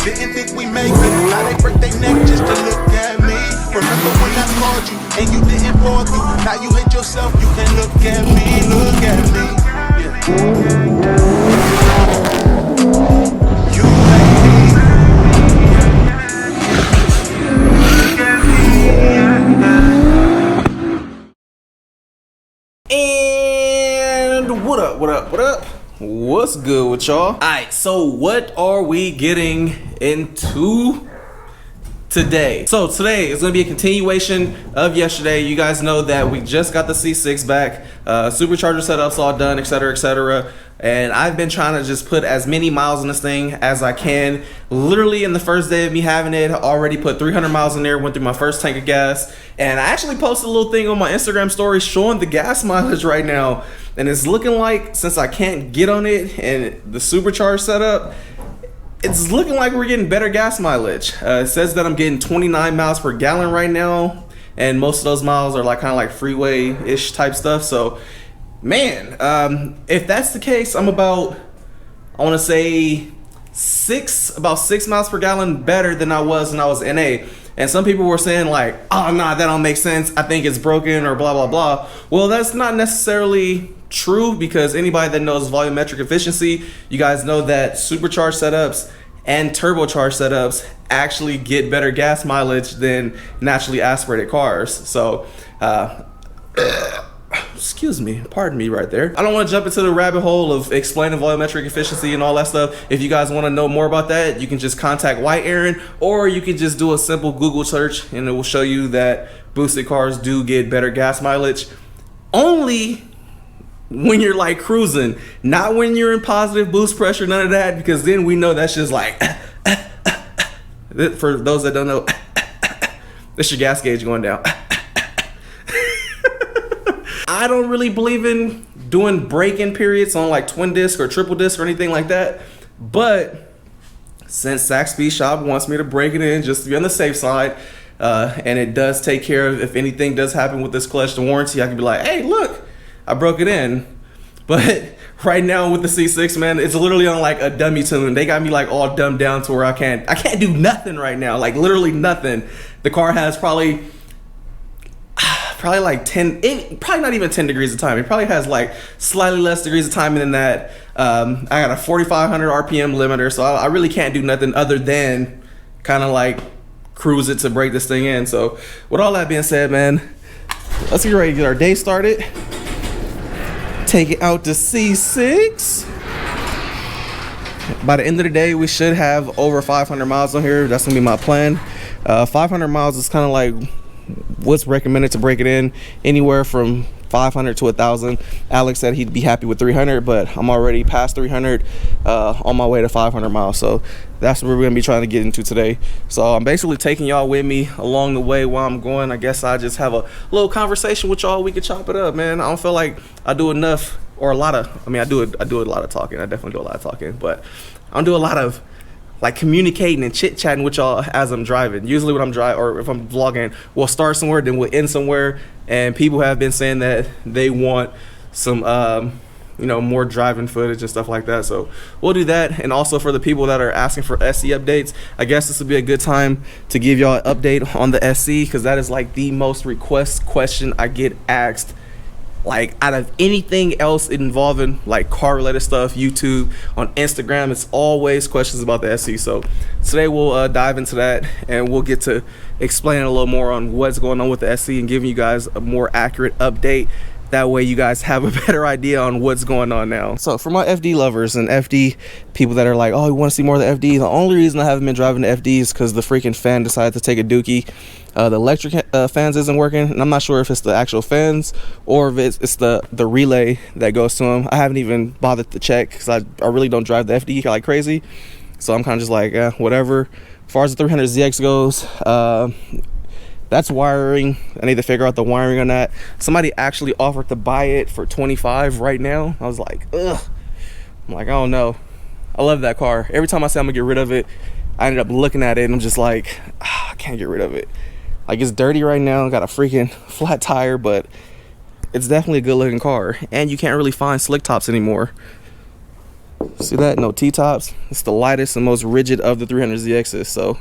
Didn't think we make it. Now they break their neck just to look at me. Remember when I called you and you didn't pull through? Now you hate yourself, you can look at me, look at me. You hate me. And what up, what up, what up? What's good with y'all? Alright, so what are we getting into today? So today is going to be a continuation of yesterday. You guys know that we just got the C6 back, supercharger setups all done, etc, etc. And I've been trying to just put as many miles in this thing as I can. Literally in the first day of me having it, I already put 300 miles in there, went through my first tank of gas. And I actually posted a little thing on my Instagram story showing the gas mileage right now. And it's looking like, since I can't get on it and the supercharged setup, it's looking like we're getting better gas mileage. It says that I'm getting 29 miles per gallon right now. And most of those miles are like kind of like freeway-ish type stuff. So man, if that's the case, I'm about, I want to say about 6 miles per gallon better than I was when I was NA. And some people were saying like, oh nah, that don't make sense, I think it's broken or blah blah blah. Well, that's not necessarily true, because anybody that knows volumetric efficiency, you guys know that supercharged setups and turbocharged setups actually get better gas mileage than naturally aspirated cars. So excuse me, pardon me right there. I don't want to jump into the rabbit hole of explaining volumetric efficiency and all that stuff. If you guys want to know more about that, you can just contact White Aaron, or you can just do a simple Google search and it will show you that boosted cars do get better gas mileage. Only when you're like cruising, not when you're in positive boost pressure, none of that, because then we know that's just like for those that don't know, that's your gas gauge going down. I don't really believe in doing break-in periods on like twin disc or triple disc or anything like that, but since Saxby Shop wants me to break it in just to be on the safe side, and it does take care of if anything does happen with this clutch, the warranty, I can be like, hey look, I broke it in. But right now with the C6, man, it's literally on like a dummy tune. They got me like all dumbed down to where I can't do nothing right now, like literally nothing. The car has probably like 10, probably not even 10 degrees of timing. It probably has like slightly less degrees of timing than that. I got a 4,500 RPM limiter, so I really can't do nothing other than kind of like cruise it to break this thing in. So with all that being said, man, let's get ready to get our day started. Take it out to C6. By the end of the day, we should have over 500 miles on here. That's gonna be my plan. 500 miles is kind of like what's recommended to break it in, anywhere from 500 to 1,000. Alex said he'd be happy with 300, but I'm already past 300, on my way to 500 miles. So that's what we're gonna be trying to get into today. So I'm basically taking y'all with me along the way while I'm going. I guess I just have a little conversation with y'all. We can chop it up, man. I don't feel like I do enough, or a lot of, I mean, I do a lot of talking. I definitely do a lot of talking, but I don't do a lot of like communicating and chit-chatting with y'all as I'm driving. Usually when I'm driving, or if I'm vlogging, we'll start somewhere, then we'll end somewhere. And people have been saying that they want some more driving footage and stuff like that, so we'll do that. And also for the people that are asking for SC updates, I guess this would be a good time to give y'all an update on the SC, because that is like the most request question I get asked, like out of anything else involving like car related stuff. YouTube, on Instagram, it's always questions about the SC. So today we'll dive into that, and we'll get to explaining a little more on what's going on with the SC and giving you guys a more accurate update. That way you guys have a better idea on what's going on now. So for my FD lovers and FD people that are like, oh, you want to see more of the FD, the only reason I haven't been driving the FD is because the freaking fan decided to take a dookie. The electric fans isn't working, and I'm not sure if it's the actual fans or if it's the relay that goes to them. I haven't even bothered to check, because I really don't drive the FD like crazy. So I'm kind of just like, whatever. As far as the 300ZX goes, that's wiring. I need to figure out the wiring on that. Somebody actually offered to buy it for $25 right now. I was like, ugh. I'm like, I don't know. I love that car. Every time I say I'm gonna get rid of it, I ended up looking at it and I'm just like, I can't get rid of it. Like, it's dirty right now, got a freaking flat tire, but it's definitely a good looking car. And you can't really find slick tops anymore. See that? No T-tops. It's the lightest and most rigid of the 300ZXs, so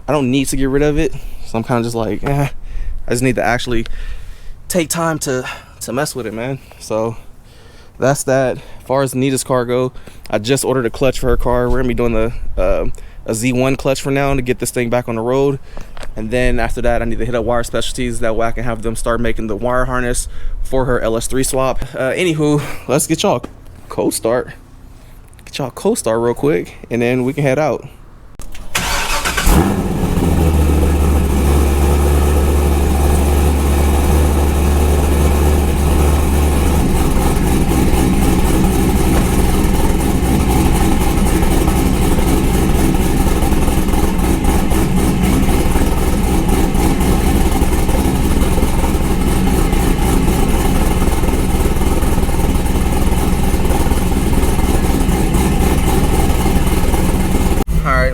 I don't need to get rid of it. So I'm kind of just like, I just need to actually take time to mess with it, man. So that's that. As far as Nita's car go, I just ordered a clutch for her car. We're gonna be doing the a Z1 clutch for now to get this thing back on the road, and then after that I need to hit up Wire Specialties. That way I can have them start making the wire harness for her LS3 swap. Anywho, let's get y'all co-start real quick, and then we can head out.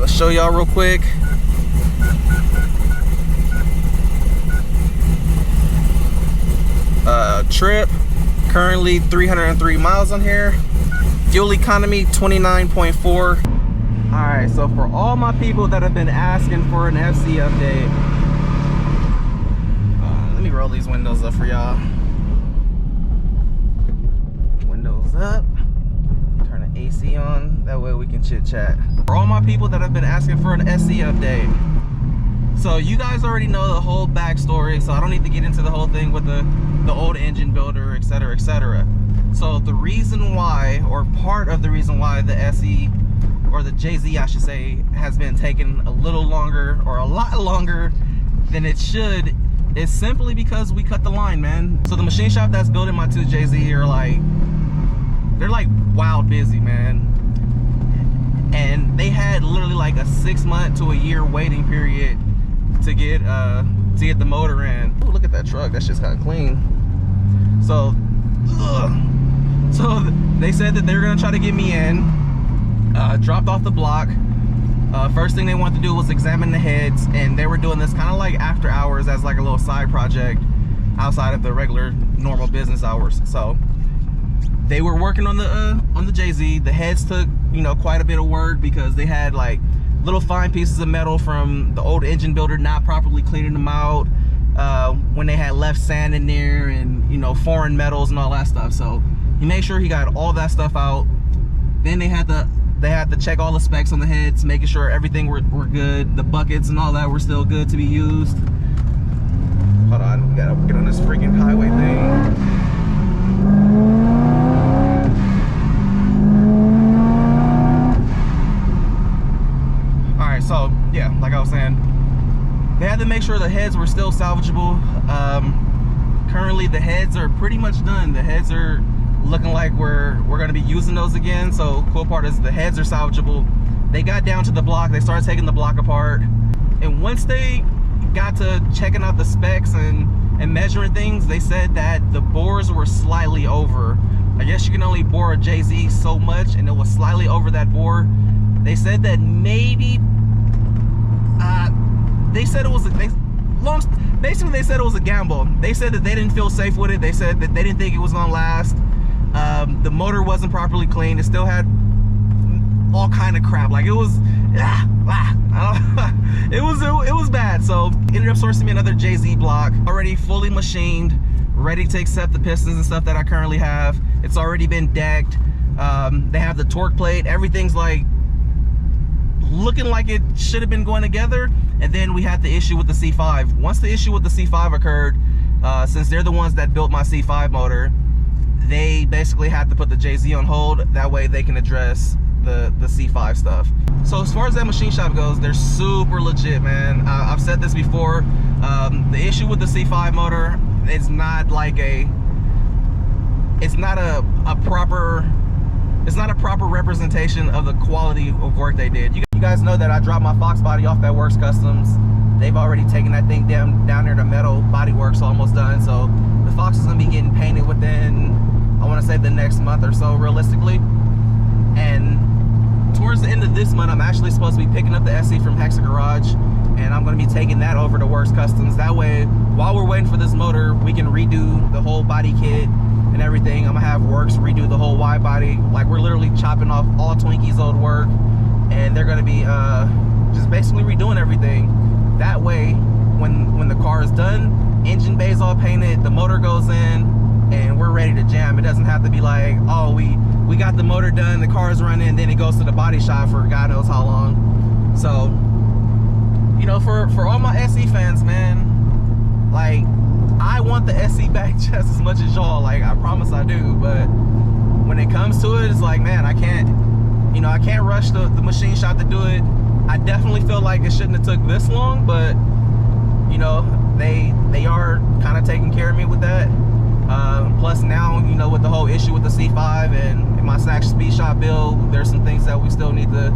Show y'all real quick. Trip currently 303 miles on here. Fuel economy 29.4. All right, so for all my people that have been asking for an FC update, let me roll these windows up for y'all. Windows up. Turn the AC on, that way we can chit chat. For all my people that have been asking for an SC update, so you guys already know the whole backstory, so I don't need to get into the whole thing with the old engine builder, etc, etc. So the reason why, or part of the reason why the SE, or the JZ I should say, has been taking a little longer, or a lot longer than it should, is simply because we cut the line, man. So the machine shop that's building my two JZ are like, they're like wild busy, man. And they had literally like a 6 month to a year waiting period to get the motor in. Ooh, look at that truck, that shit's kind of clean. So they said that they were gonna try to get me in. Dropped off the block. First thing they wanted to do was examine the heads, and they were doing this kind of like after hours as like a little side project outside of the regular normal business hours. So they were working on the JZ. The heads took, you know, quite a bit of work because they had like little fine pieces of metal from the old engine builder not properly cleaning them out when they had left sand in there, and you know, foreign metals and all that stuff. So he made sure he got all that stuff out. Then they had to check all the specs on the heads, making sure everything were good. The buckets and all that were still good to be used. Hold on, we gotta get on this freaking highway thing. So yeah, like I was saying, they had to make sure the heads were still salvageable. Currently the heads are pretty much done. The heads are looking like we're going to be using those again. So cool part is the heads are salvageable. They got down to the block, they started taking the block apart, and once they got to checking out the specs and measuring things, they said that the bores were slightly over. I guess you can only bore a JZ so much, and it was slightly over that bore. They said that maybe they said it was basically they said it was a gamble. They said that they didn't feel safe with it. They said that they didn't think it was gonna last. The motor wasn't properly cleaned. It still had all kind of crap. Like it was it was bad. So ended up sourcing me another JZ block, already fully machined, ready to accept the pistons and stuff that I currently have. It's already been decked. They have the torque plate. Everything's like looking like it should have been going together. And then we had the issue with the C5. Once the issue with the C5 occurred, since they're the ones that built my C5 motor, they basically had to put the JZ on hold. That way they can address the C5 stuff. So as far as that machine shop goes, they're super legit, man. I've said this before. The issue with the C5 motor, it's not like it's not a proper representation of the quality of work they did. You guys know that I dropped my Fox body off at Works Customs. They've already taken that thing down there to metal. Body work's almost done. So the Fox is gonna be getting painted within, I wanna say, the next month or so, realistically. And towards the end of this month, I'm actually supposed to be picking up the SC from Hexa Garage, and I'm gonna be taking that over to Works Customs. That way, while we're waiting for this motor, we can redo the whole body kit and everything. I'm gonna have Works redo the whole wide body. Like, we're literally chopping off all Twinkie's old work, and they're gonna be just basically redoing everything. That way, when the car is done, engine bay's all painted, the motor goes in, and we're ready to jam. It doesn't have to be like, oh, we got the motor done, the car's running, then it goes to the body shop for God knows how long. So, you know, for all my SC fans, man, like, I want the SC back just as much as y'all. Like, I promise I do. But when it comes to it, it's like, man, I can't rush the machine shop to do it. I definitely feel like it shouldn't have took this long, but you know, they are kind of taking care of me with that. Plus now, you know, with the whole issue with the C5 and my Sachs speed shop build, there's some things that we still need to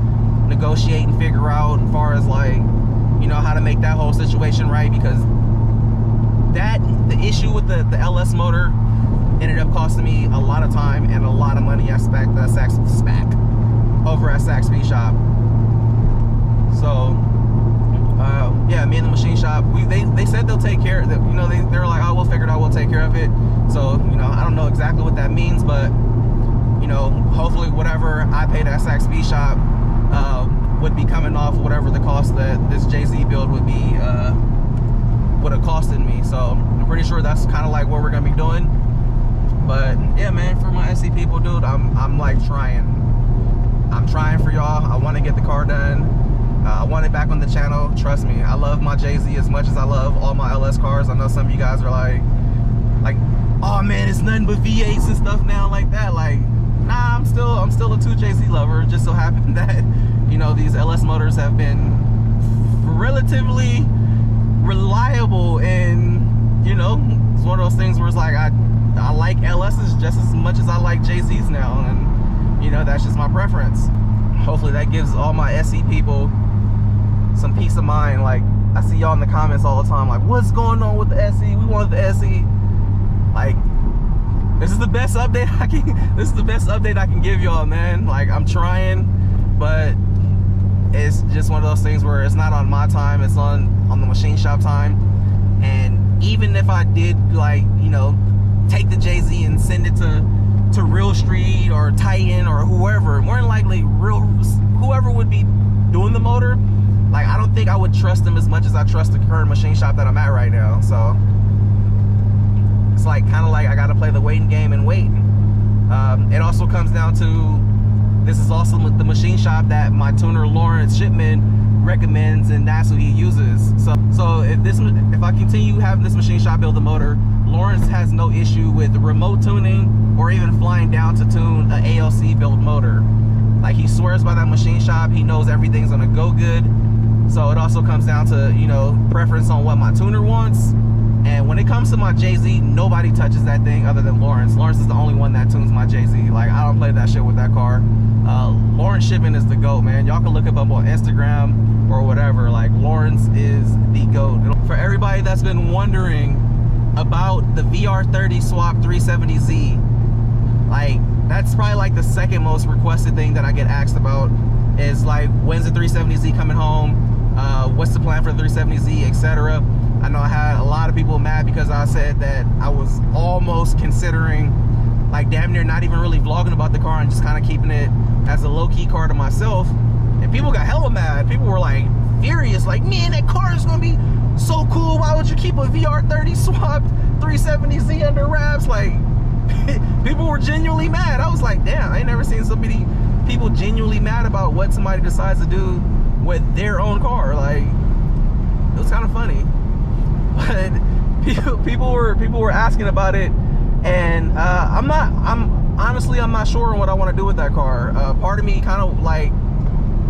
negotiate and figure out as far as, like, you know, how to make that whole situation right, because the issue with the LS motor ended up costing me a lot of time and a lot of money at over at Sachs speed shop. So yeah, me and the machine shop, they said they'll take care of it. You know, they're like, oh, we'll figure it out, we'll take care of it. So, you know, I don't know exactly what that means, but, you know, hopefully whatever I paid at Sachs speed shop would be coming off whatever the cost that this JZ build would have costed me. So I'm pretty sure that's kind of like what we're gonna be doing. But yeah, man, for my SC people, dude, I'm like trying for y'all. I want to get the car done. I want it back on the channel. Trust me, I love my JZ as much as I love all my LS cars. I know some of you guys are like, oh man, it's nothing but V8s and stuff now, like that. Like, nah, I'm still a 2JZ lover. Just so happened that, you know, these LS motors have been relatively reliable, and, you know, it's one of those things where it's like I like LS's just as much as I like JZ's now, and, you know, that's just my preference. Hopefully that gives all my SC people some peace of mind. Like, I see y'all in the comments all the time, like, what's going on with the SC? We want the SC. Like, this is the best update I can give y'all, man. Like, I'm trying, but it's just one of those things where it's not on my time, it's on the machine shop time. And even if I did, like, you know, take the JZ and send it to Real Street or Titan or whoever, more than likely whoever would be doing the motor, like, I don't think I would trust them as much as I trust the current machine shop that I'm at right now. So it's like, kind of like I gotta play the waiting game and wait. It also comes down to, this is also the machine shop that my tuner Lawrence Shipman recommends, and that's who he uses. So if I continue having this machine shop build the motor, Lawrence has no issue with remote tuning or even flying down to tune an ALC build motor. Like, he swears by that machine shop. He knows everything's gonna go good. So it also comes down to, you know, preference on what my tuner wants. And when it comes to my JZ, nobody touches that thing other than Lawrence. Lawrence is the only one that tunes my JZ. Like, I don't play that shit with that car. Lawrence Shipman is the GOAT, man. Y'all can look him up on Instagram or whatever. Like, Lawrence is the GOAT. For everybody that's been wondering about the VR30 swap 370Z, like, that's probably like the second most requested thing that I get asked about, is like, when's the 370Z coming home? What's the plan for the 370Z, etc. I know I had a lot of people mad because I said that I was almost considering, like, damn near not even really vlogging about the car and just kind of keeping it as a low-key car to myself. And people got hella mad. People were like furious, like, man, that car is gonna be so cool. Why would you keep a VR30 swapped 370Z under wraps? Like, people were genuinely mad. I was like, damn, I ain't never seen so many people genuinely mad about what somebody decides to do with their own car. Like, it was kind of funny. But people were asking about it, and I'm honestly not sure on what I want to do with that car. Part of me kind of like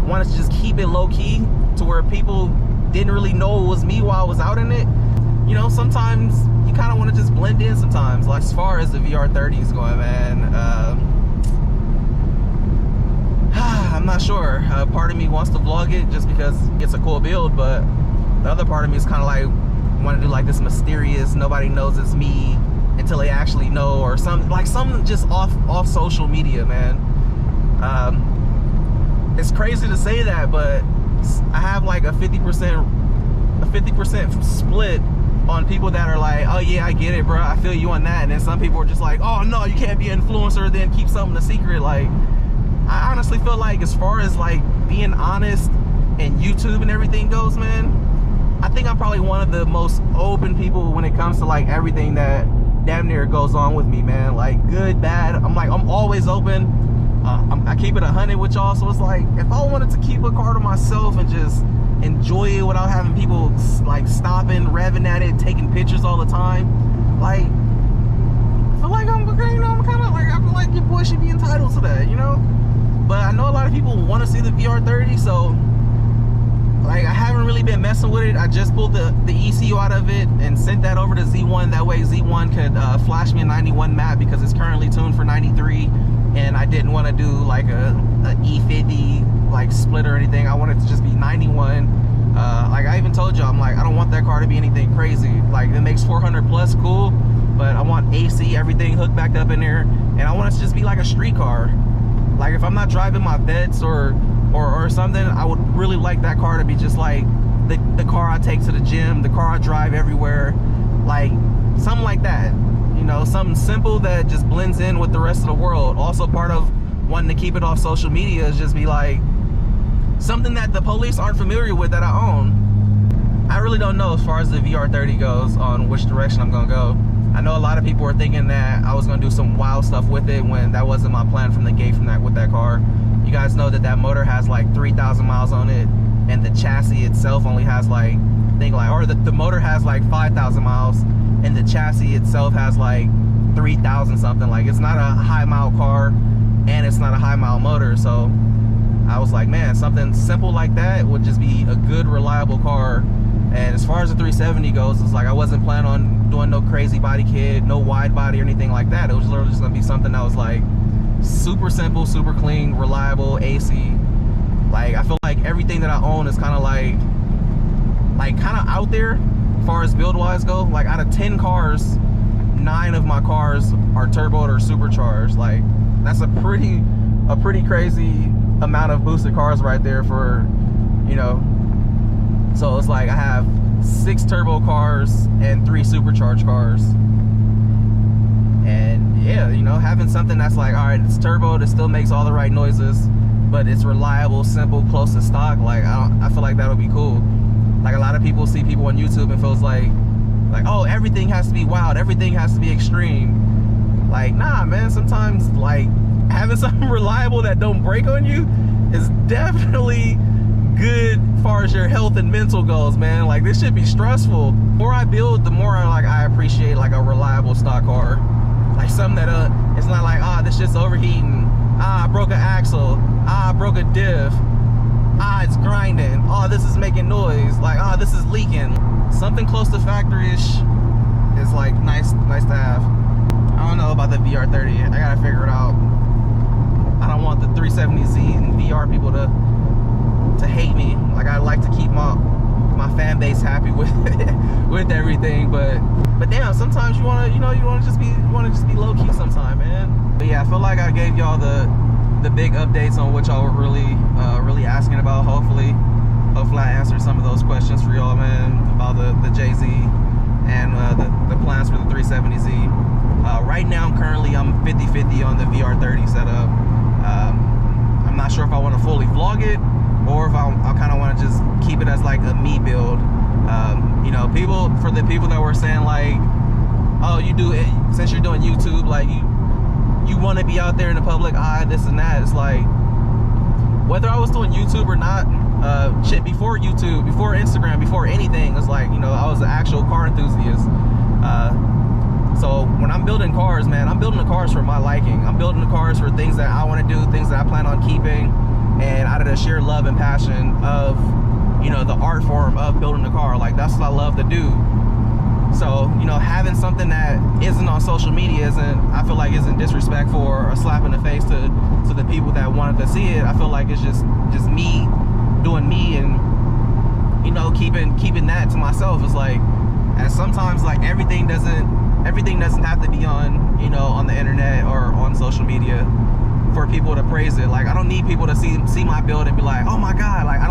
wanted to just keep it low key to where people didn't really know it was me while I was out in it. You know, sometimes you kind of want to just blend in sometimes. Like, as far as the VR30 is going, man, I'm not sure. Part of me wants to vlog it just because it's a cool build, but the other part of me is kind of like, want to do like this mysterious, nobody knows it's me until they actually know, or something just off social media, man. It's crazy to say that, but I have like a 50% split on people that are like, oh yeah, I get it, bro, I feel you on that. And then some people are just like, oh no, you can't be an influencer, then keep something a secret. Like, I honestly feel like as far as like being honest and YouTube and everything goes, man, I think I'm probably one of the most open people when it comes to like everything that damn near goes on with me, man. Like good, bad. I'm always open. I keep it 100 with y'all. So it's like, if I wanted to keep a car to myself and just enjoy it without having people like stopping, revving at it, taking pictures all the time, like I feel like I'm kind of like, I feel like your boy should be entitled to that, you know. But I know a lot of people want to see the VR30, so like I haven't really been messing with it. I just pulled the ECU out of it and sent that over to Z1. That way Z1 could flash me a 91 map because it's currently tuned for 93, and I didn't want to do like a E50 like split or anything. I wanted to just be 91. Like I even told you, I'm like, I don't want that car to be anything crazy. Like it makes 400 plus, cool, but I want AC, everything hooked back up in there, and I want it to just be like a street car. Like if I'm not driving my vets or something, I would really like that car to be just like the car I take to the gym, the car I drive everywhere, like something like that, you know, something simple that just blends in with the rest of the world. Also part of wanting to keep it off social media is just be like something that the police aren't familiar with that I own. I really don't know as far as the VR30 goes on which direction I'm gonna go. I know a lot of people were thinking that I was gonna do some wild stuff with it when that wasn't my plan from the gate with that car. You guys know that motor has like 3,000 miles on it, and the chassis itself only has like, the motor has like 5,000 miles, and the chassis itself has like 3,000 something. Like it's not a high mile car, and it's not a high mile motor. So I was like, man, something simple like that would just be a good, reliable car. And as far as the 370 goes, it's like I wasn't planning on doing no crazy body kit, no wide body or anything like that. It was literally just gonna be something that was like super simple, super clean, reliable, AC. Like I feel like everything that I own is kind of like kind of out there as far as build wise go. Like out of 10 cars, 9 of my cars are turboed or supercharged. Like that's a pretty crazy amount of boosted cars right there for, you know. So it's like I have 6 turbo cars and 3 supercharged cars. And yeah, you know, having something that's like, all right, it's turbo, it still makes all the right noises, but it's reliable, simple, close to stock. Like I feel like that would be cool. Like a lot of people see people on YouTube and feels like, oh, everything has to be wild, everything has to be extreme. Like, nah, man. Sometimes like having something reliable that don't break on you is definitely good as far as your health and mental goes, man. Like this should be stressful. The more I build, the more I appreciate like a reliable stock car. Like something that it's not like, this shit's overheating, I broke an axle, I broke a diff, it's grinding, this is making noise, like this is leaking. Something close to factory-ish is like nice to have. I don't know about the VR30. I gotta figure it out. I don't want the 370Z and VR people to hate me. Like I like to keep my fan base happy with with everything, but damn, sometimes you want to just be low key sometime, man. But yeah, I feel like I gave y'all the big updates on what y'all were really asking about. Hopefully I answered some of those questions for y'all, man, about the JZ and the plans for the 370Z. Right now I'm 50-50 on the VR30 setup. I'm not sure if I want to fully vlog it or if I kind of want to just keep it as like a me build. You know, for the people that were saying like, oh, you do it since you're doing YouTube, like you want to be out there in the public eye, this and that. It's like, whether I was doing YouTube or not, shit, before YouTube, before Instagram, before anything, it's like, you know, I was an actual car enthusiast. So when I'm building cars, man, I'm building the cars for my liking. I'm building the cars for things that I want to do, things that I plan on keeping, and out of the sheer love and passion of, you know, the art form of building a car. Like that's what I love to do. So, you know, having something that isn't on social media I feel like isn't disrespectful or a slap in the face to the people that wanted to see it. I feel like it's just me doing me, and, you know, keeping that to myself. Is like, and sometimes like everything doesn't have to be on, you know, on the internet or on social media for people to praise it. Like I don't need people to see my build and be like, oh my god, like I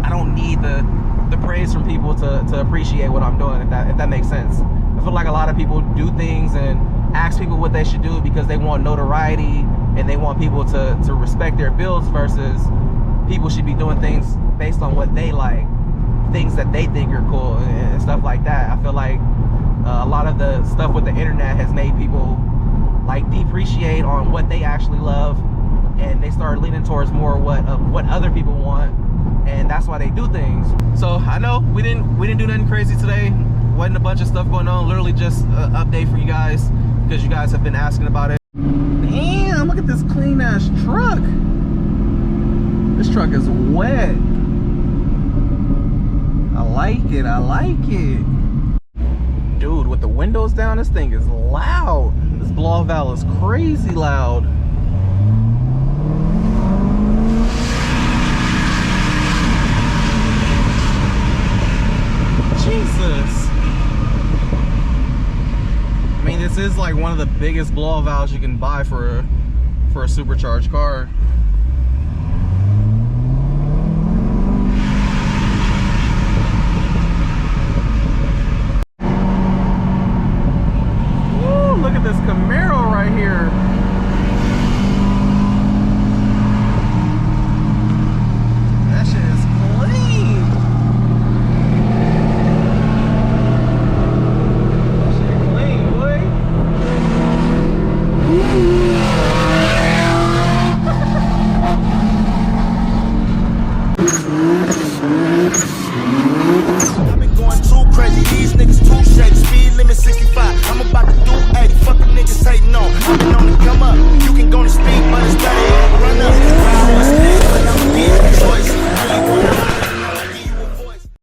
don't need the the praise from people to appreciate what I'm doing, if that makes sense. I feel like a lot of people do things and ask people what they should do because they want notoriety and they want people to respect their builds, versus people should be doing things based on what they like, things that they think are cool and stuff like that. I feel like a lot of the stuff with the internet has made people like depreciate on what they actually love, and they start leaning towards more what other people want, and that's why they do things. So I know we didn't do nothing crazy today. Wasn't a bunch of stuff going on, literally just an update for you guys because you guys have been asking about it. Damn, look at this clean ass truck. This truck is wet. I like it, I like it. Dude, with the windows down, this thing is loud. This blow-off valve is crazy loud. Jesus. I mean, this is like one of the biggest blow-off valves you can buy for a supercharged car.